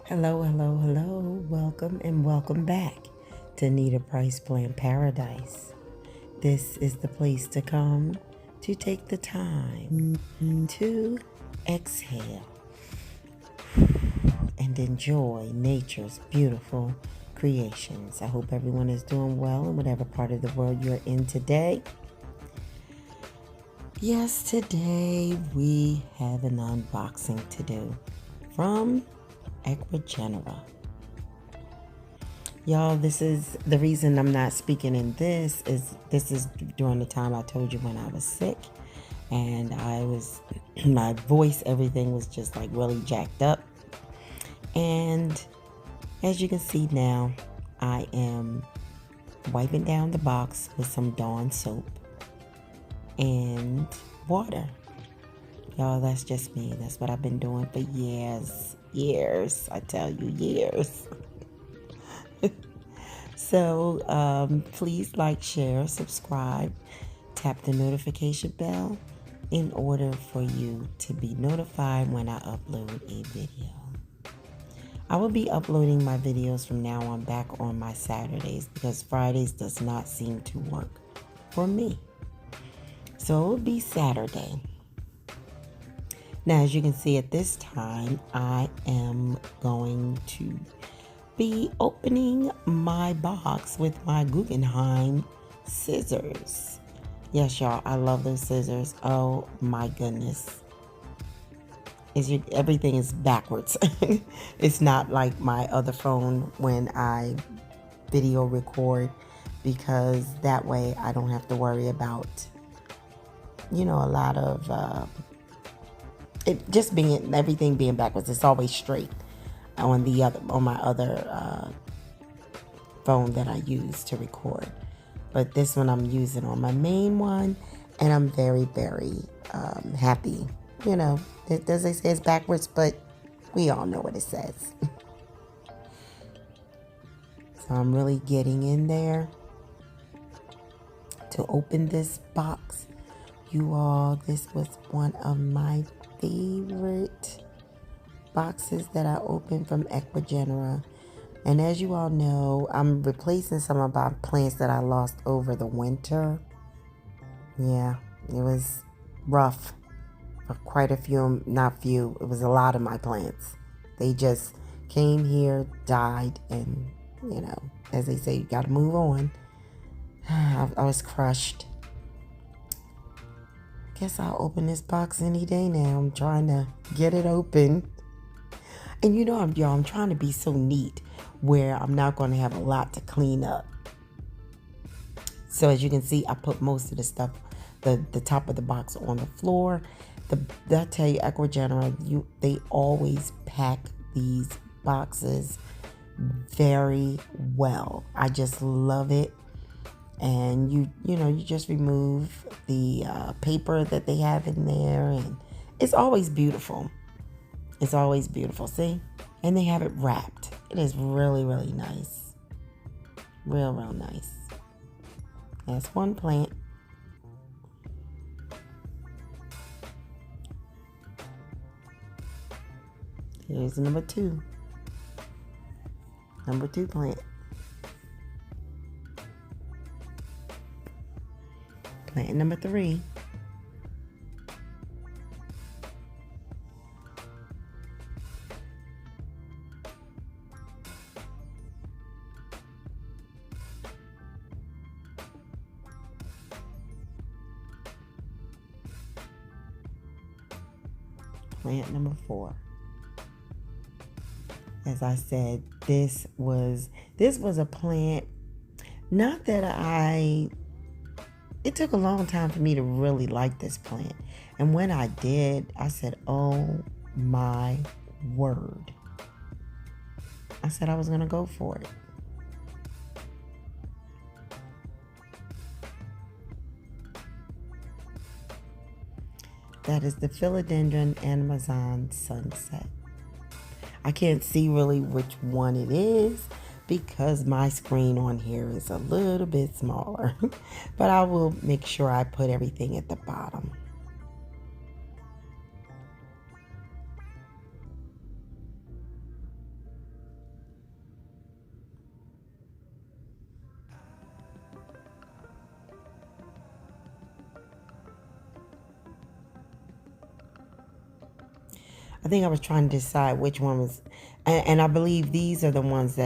Hello, hello, hello. Welcome and welcome back to Nita Price Plant Paradise. This is the place to come to take the time to exhale and enjoy nature's beautiful creations. I hope everyone is doing well in whatever part of the world you're in today. Yes, today we have an unboxing to do from Ecuagenera. Y'all, this is the reason I'm not speaking in this is during the time I told you when I was sick and my voice, everything was just like really jacked up. And as you can see now, I am wiping down the box with some Dawn soap and water. Y'all, that's just me. That's what I've been doing for years. I tell you, years. So please like, share, subscribe, tap the notification bell in order for you to be notified when I upload a video. I will be uploading my videos from now on back on my Saturdays because Fridays does not seem to work for me. So it will be Saturday. Now, as you can see at this time, I am going to be opening my box with my Guggenheim scissors. Yes, y'all, I love those scissors. Oh my goodness. Everything is backwards. It's not like my other phone when I video record, because that way I don't have to worry about, a lot of everything being backwards. It's always straight on my other phone that I use to record. But this one I'm using on my main one, and I'm very, very happy. It doesn't say it's backwards, but we all know what it says. So I'm really getting in there to open this box. You all, this was one of my favorite boxes that I opened from Ecuagenera. And as you all know, I'm replacing some of my plants that I lost over the winter. Yeah, it was rough for quite a few, not few, it was a lot of my plants. They just came here, died, and, as they say, you gotta move on. I was crushed. Guess I'll open this box any day now. I'm trying to get it open. And I'm trying to be so neat where I'm not going to have a lot to clean up. So as you can see, I put most of the stuff, the top of the box on the floor. I tell you, Ecuagenera, they always pack these boxes very well. I just love it. And you just remove the paper that they have in there, and it's always beautiful. It's always beautiful, see? And they have it wrapped. It is really, really nice. Real nice. That's one plant. Here's number 2. Number 2 plant. Plant number 3. Plant number 4. As I said, this was a plant, not that it took a long time for me to really like this plant. And when I did, I said, oh my word. I said I was going to go for it. That is the Philodendron Amazon Sunset. I can't see really which one it is because my screen on here is a little bit smaller. But I will make sure I put everything at the bottom. I think I was trying to decide which one was, and I believe these are the ones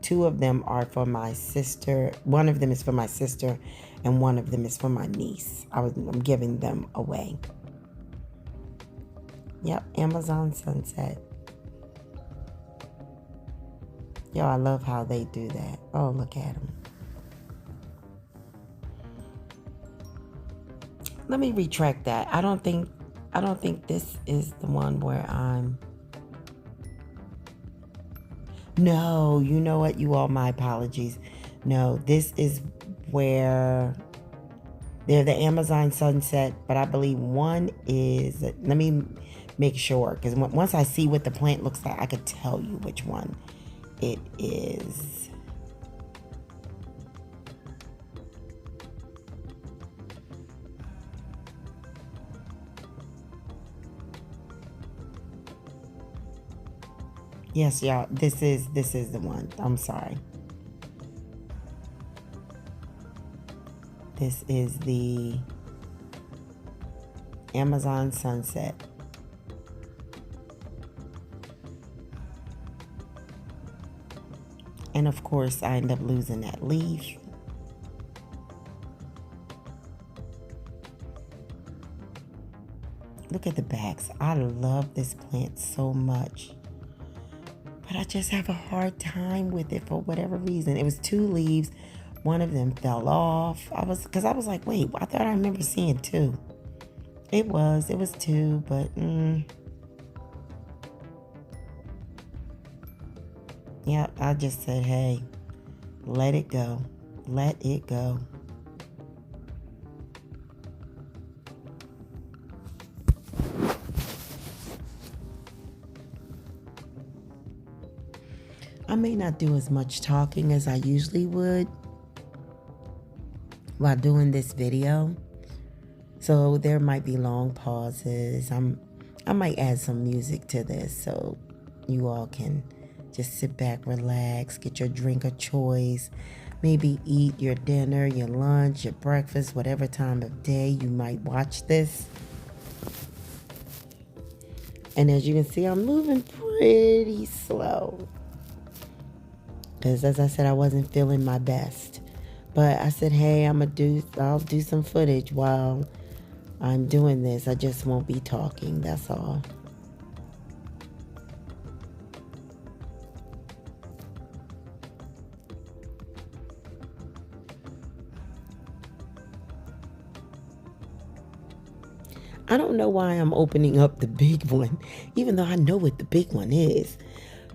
two of them are for my sister. One of them is for my sister, and one of them is for my niece. I'm giving them away. Yep, Amazon Sunset. Yo, I love how they do that. Oh, look at them. Let me retract that. I don't think this is the one where I'm. No, you know what? You all, my apologies. No, this is where they're the Amazon Sunset, but I believe one is. Let me make sure, because once I see what the plant looks like, I could tell you which one it is. Yes, y'all, this is the one. I'm sorry. This is the Amazon Sunset. And of course, I end up losing that leaf. Look at the backs. I love this plant so much. But I just have a hard time with it for whatever reason. It was 2 leaves. One of them fell off. Because I was like, wait, I thought I remember seeing 2. It was 2, but yeah, I just said, hey, let it go. Let it go. I may not do as much talking as I usually would while doing this video. So there might be long pauses. I might add some music to this so you all can just sit back, relax, get your drink of choice, maybe eat your dinner, your lunch, your breakfast, whatever time of day you might watch this. And as you can see, I'm moving pretty slow, because as I said, I wasn't feeling my best. But I said, hey, I'll do some footage while I'm doing this. I just won't be talking, that's all. I don't know why I'm opening up the big one, even though I know what the big one is.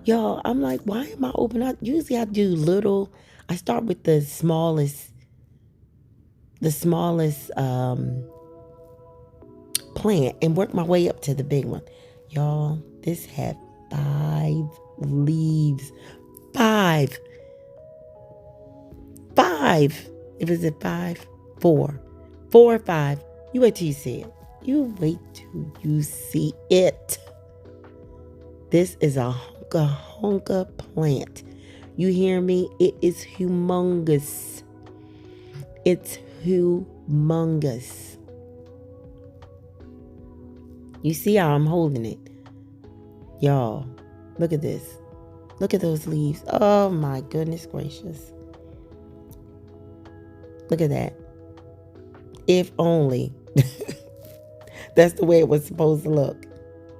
Y'all, I'm like, why am I opening up? Usually I do little. I start with the smallest plant and work my way up to the big one. Y'all, this had 5 leaves. 5. It was at 5, 4 or 5. You wait till you see it. You wait till you see it. This is a honka plant. You hear me? It is humongous. It's humongous. You see how I'm holding it? Y'all, look at this. Look at those leaves. Oh my goodness gracious. Look at that. If only. That's the way it was supposed to look.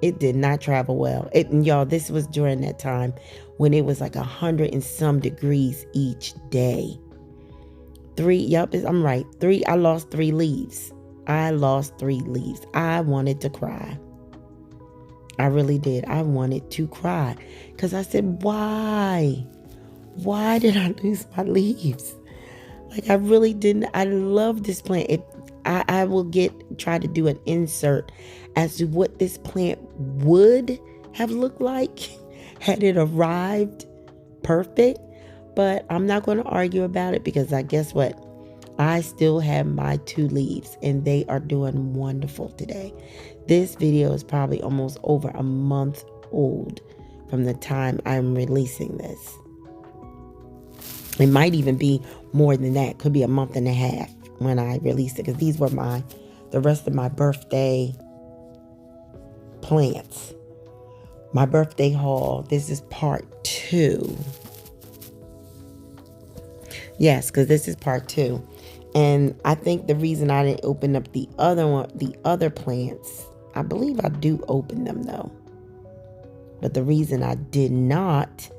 It did not travel well. Y'all, this was during that time when it was like 100 and some degrees each day. 3, yep, I'm right. 3, I lost 3 leaves. I wanted to cry. I really did. I wanted to cry. Because I said, why? Why did I lose my leaves? Like, I really didn't. I love this plant. I will try to do an insert as to what this plant would have looked like had it arrived perfect. But I'm not going to argue about it, because guess what? I still have my 2 leaves and they are doing wonderful today. This video is probably almost over a month old from the time I'm releasing this. It might even be more than that. Could be a month and a half when I released it, because these were the rest of my birthday plants. My birthday haul. This is part 2. Yes, because this is part 2. And I think the reason I didn't open up the other plants, I believe I do open them though. But the reason I did not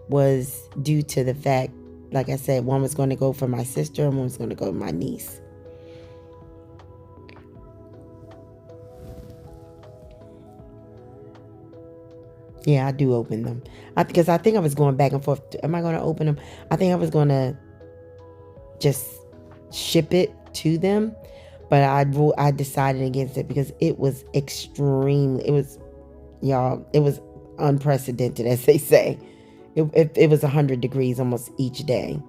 was due to the fact, like I said, one was going to go for my sister and one was going to go for my niece. Yeah, I do open them. Because I think I was going back and forth. Am I going to open them? I think I was going to just ship it to them. But I decided against it because it was extremely, it was unprecedented, as they say. It was 100 degrees almost each day.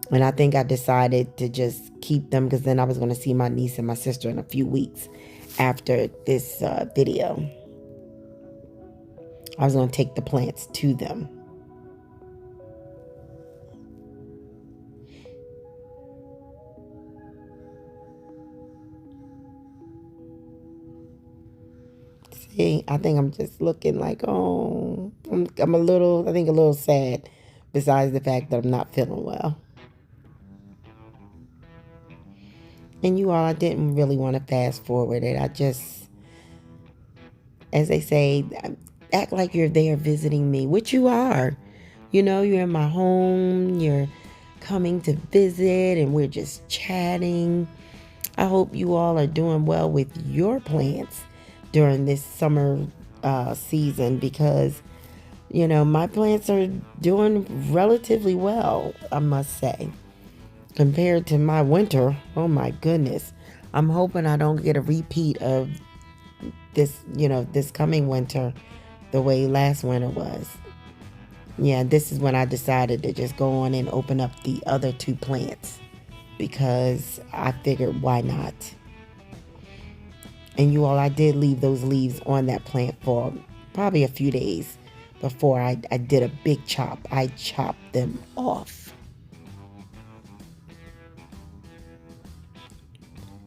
And I think I decided to just keep them because then I was going to see my niece and my sister in a few weeks after this video. I was going to take the plants to them. See, I think I'm just looking like, oh, I'm a little sad, besides the fact that I'm not feeling well. And you all, I didn't really want to fast forward it. I just, as they say, act like you're there visiting me, which you are. You know, you're in my home, you're coming to visit, and we're just chatting. I hope you all are doing well with your plants during this summer season, because, you know, my plants are doing relatively well, I must say, compared to my winter. Oh my goodness. I'm hoping I don't get a repeat of this, this coming winter the way last winter was. Yeah, this is when I decided to just go on and open up the other 2 plants, because I figured, why not? And you all, I did leave those leaves on that plant for probably a few days before I did a big chop. I chopped them off.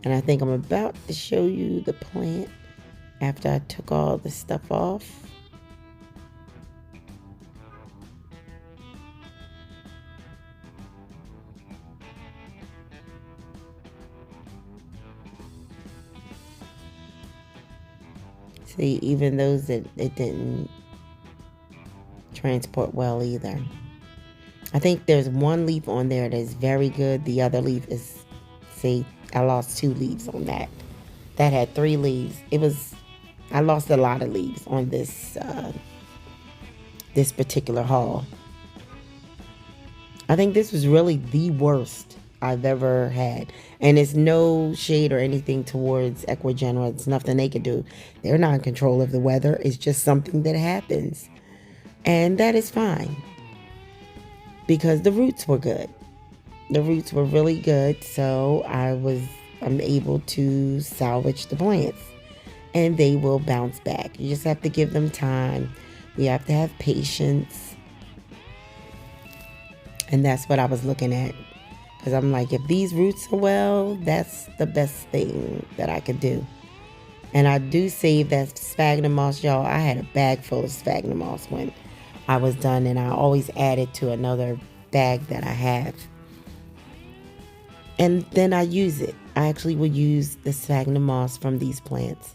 And I think I'm about to show you the plant after I took all the stuff off. See, even those that it didn't transport well either. I think there's one leaf on there that is very good. The other leaf is, see, I lost 2 leaves on that. That had 3 leaves. I lost a lot of leaves on this this particular haul. I think this was really the worst I've ever had. And it's no shade or anything towards Ecuagenera. It's nothing they can do. They're not in control of the weather. It's just something that happens. And that is fine, because the roots were good. The roots were really good. So I'm able to salvage the plants. And they will bounce back. You just have to give them time. We have to have patience. And that's what I was looking at. Because I'm like, if these roots are well, that's the best thing that I could do. And I do save that sphagnum moss, y'all. I had a bag full of sphagnum moss when I was done. And I always add it to another bag that I have. And then I use it. I actually would use the sphagnum moss from these plants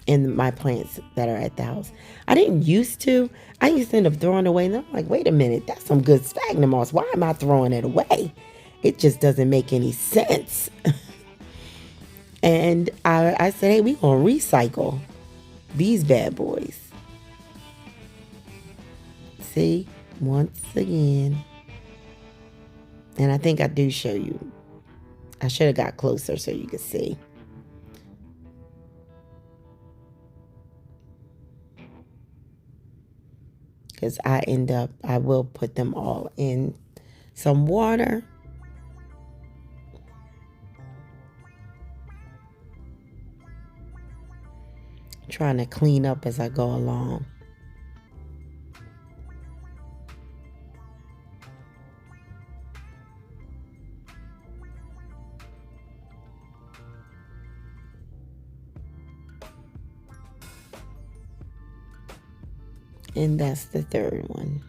in my plants that are at the house. I didn't used to. I used to end up throwing it away. And I'm like, wait a minute, that's some good sphagnum moss. Why am I throwing it away? It just doesn't make any sense. And I said, hey, we gonna recycle these bad boys. See, once again. And I think I do show you. I should have got closer so you could see. Because I will put them all in some water. Trying to clean up as I go along. And that's the third one.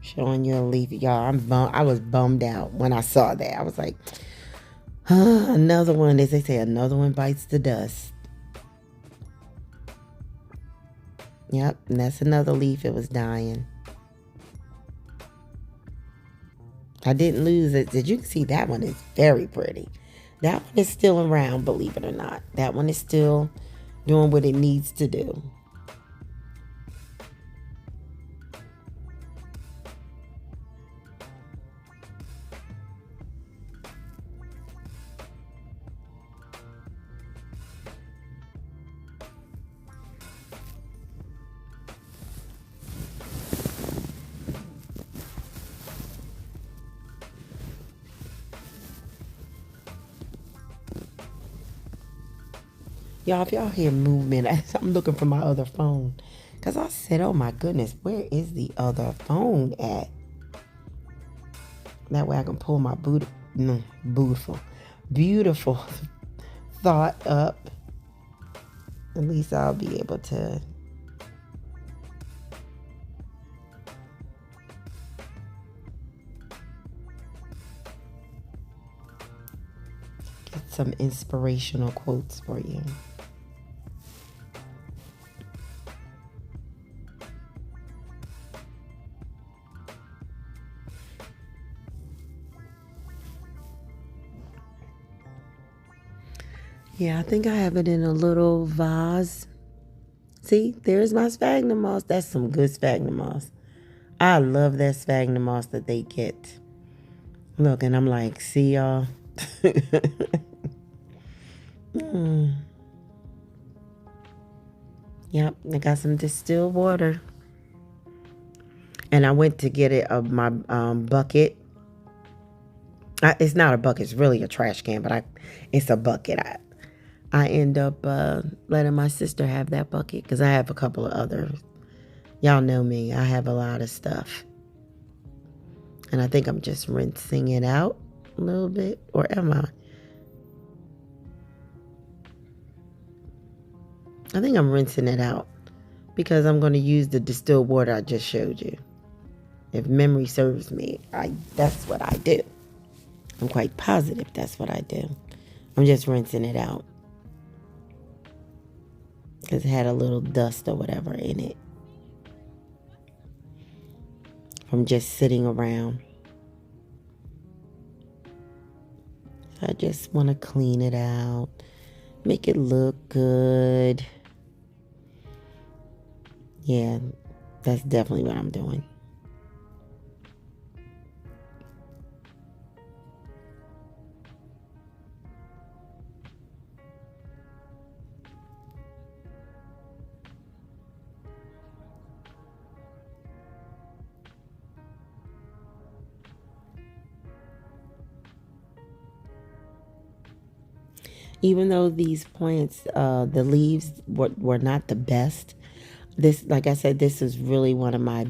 Showing you a leaf, y'all. I was bummed out when I saw that. I was like, another one. As they say, another one bites the dust. Yep, and that's another leaf. It was dying. I didn't lose it. Did you see that one is very pretty? That one is still around, believe it or not. That one is still doing what it needs to do. Y'all, if y'all hear movement, I'm looking for my other phone. Because I said, oh my goodness, where is the other phone at? That way I can pull my beautiful thought up. At least I'll be able to get some inspirational quotes for you. Yeah, I think I have it in a little vase. See, there's my sphagnum moss. That's some good sphagnum moss. I love that sphagnum moss that they get. Look, and I'm like, see y'all? Yep, I got some distilled water. And I went to get it of my bucket. It's not a bucket, it's really a trash can, but it's a bucket. I end up letting my sister have that bucket because I have a couple of others. Y'all know me. I have a lot of stuff. And I think I'm just rinsing it out a little bit. Or am I? I think I'm rinsing it out because I'm going to use the distilled water I just showed you. If memory serves me, that's what I do. I'm quite positive that's what I do. I'm just rinsing it out. Because it had a little dust or whatever in it from just sitting around. So I just want to clean it out, make it look good. Yeah, that's definitely what I'm doing. Even though these plants, the leaves were not the best, this, like I said, this is really one of my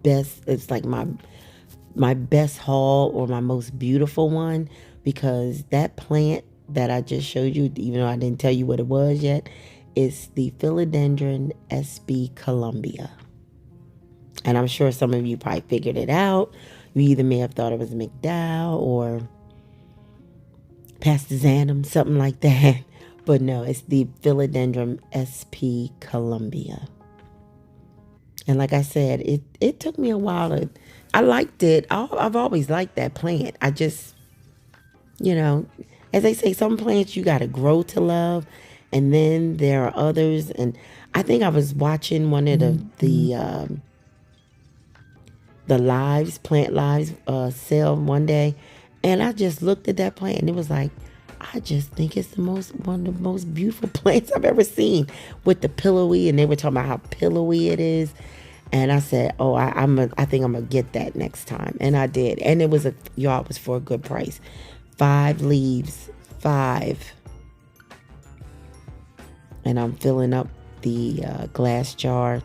best. It's like my best haul or my most beautiful one, because that plant that I just showed you, even though I didn't tell you what it was yet, is the Philodendron SB Colombia. And I'm sure some of you probably figured it out. You either may have thought it was McDowell or Pastizanum, something like that. But no, it's the Philodendron SP Colombia. And like I said, it took me a while I liked it. I've always liked that plant. I just, as they say, some plants you got to grow to love. And then there are others. And I think I was watching one of the plant lives sale one day. And I just looked at that plant and it was like, I just think it's one of the most beautiful plants I've ever seen, with the pillowy. And they were talking about how pillowy it is. And I said, oh, I think I'm going to get that next time. And I did. And it was it was for a good price. 5 leaves, 5. And I'm filling up the glass jar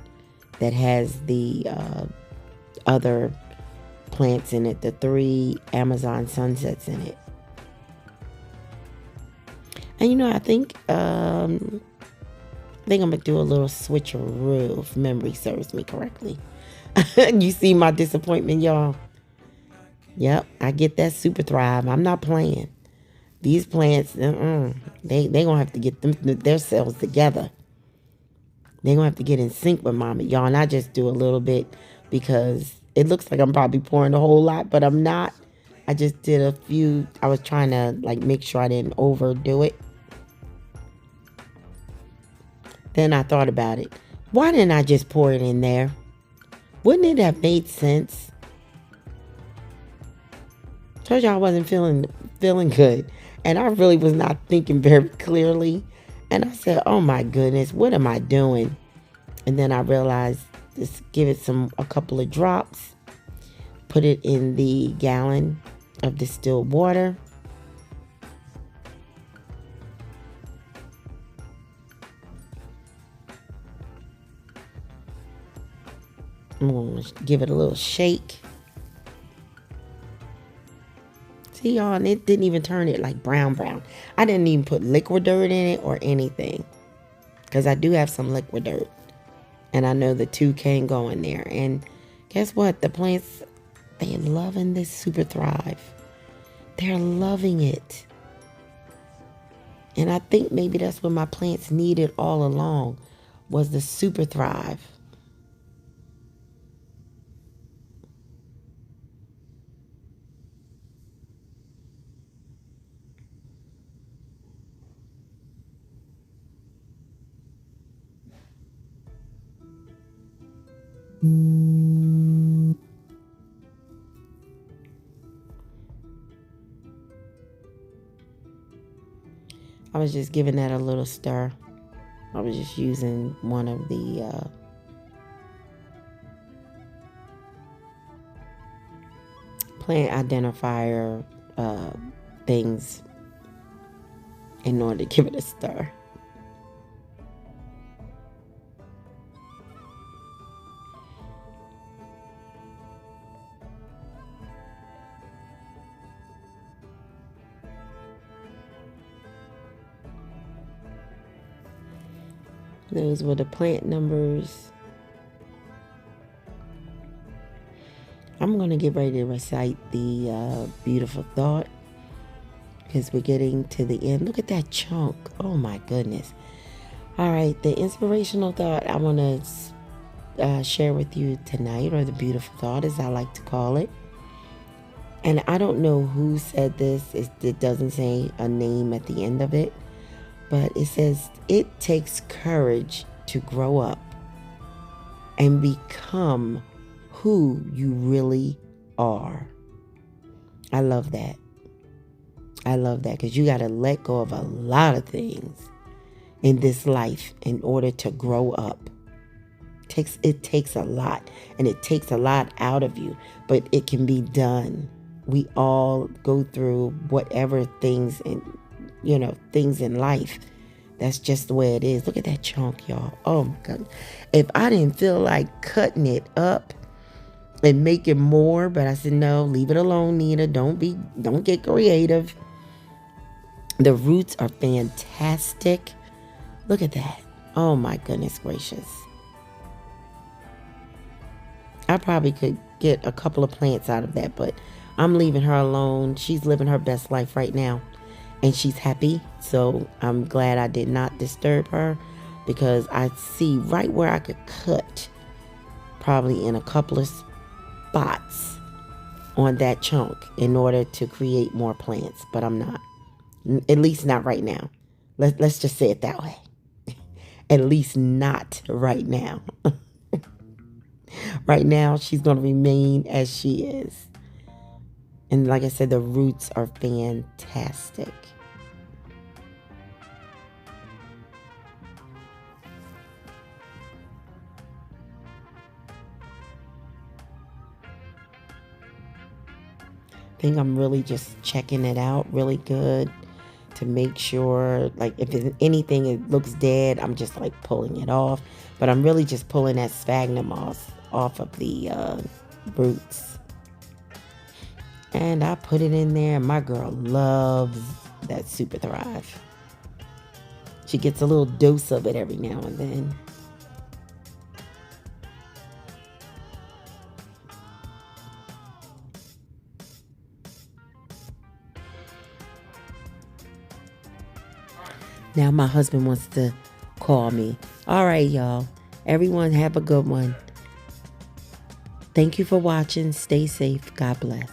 that has the other plants in it, the 3 Amazon sunsets in it. And I think I'm gonna do a little switcheroo if memory serves me correctly. You see my disappointment, y'all? Yep, I get that super thrive. I'm not playing. These plants, they gonna have to get their selves together. They gonna have to get in sync with mama, y'all. And I just do a little bit because it looks like I'm probably pouring a whole lot, but I'm not. I just did a few. I was trying to make sure I didn't overdo it. Then I thought about it. Why didn't I just pour it in there? Wouldn't it have made sense? Told you I wasn't feeling good. And I really was not thinking very clearly. And I said, oh my goodness, what am I doing? And then I realized, just give it a couple of drops. Put it in the gallon of distilled water. I'm going to give it a little shake. See, y'all, and it didn't even turn it brown. I didn't even put liquid dirt in it or anything. Because I do have some liquid dirt. And I know the 2 can go in there. And guess what? The plants, they're loving this super thrive. They're loving it. And I think maybe that's what my plants needed all along, was the super thrive. I was just giving that a little stir. I was just using one of the plant identifier things in order to give it a stir. Those were the plant numbers. I'm going to get ready to recite the beautiful thought because we're getting to the end. Look at that chunk. Oh my goodness. All right, the inspirational thought I want to share with you tonight, or the beautiful thought as I like to call it. And I don't know who said this. It doesn't say a name at the end of it. But it says, it takes courage to grow up and become who you really are. I love that. I love that because you got to let go of a lot of things in this life in order to grow up. It takes a lot, and it takes a lot out of you, but it can be done. We all go through whatever things in life. That's just the way it is. Look at that chunk, y'all. Oh my God. If I didn't feel like cutting it up and making more, but I said, no, leave it alone, Nita. Don't get creative. The roots are fantastic. Look at that. Oh my goodness gracious. I probably could get a couple of plants out of that, but I'm leaving her alone. She's living her best life right now. And she's happy, so I'm glad I did not disturb her, because I see right where I could cut, probably in a couple of spots on that chunk in order to create more plants, but I'm not. At least not right now. Let's just say it that way. At least not right now. Right now, she's going to remain as she is. And like I said, the roots are fantastic. I think I'm really just checking it out really good to make sure, like if anything it looks dead, I'm just like pulling it off. But I'm really just pulling that sphagnum off of the roots. And I put it in there. My girl loves that Super Thrive. She gets a little dose of it every now and then. Now my husband wants to call me. All right, y'all. Everyone have a good one. Thank you for watching. Stay safe. God bless.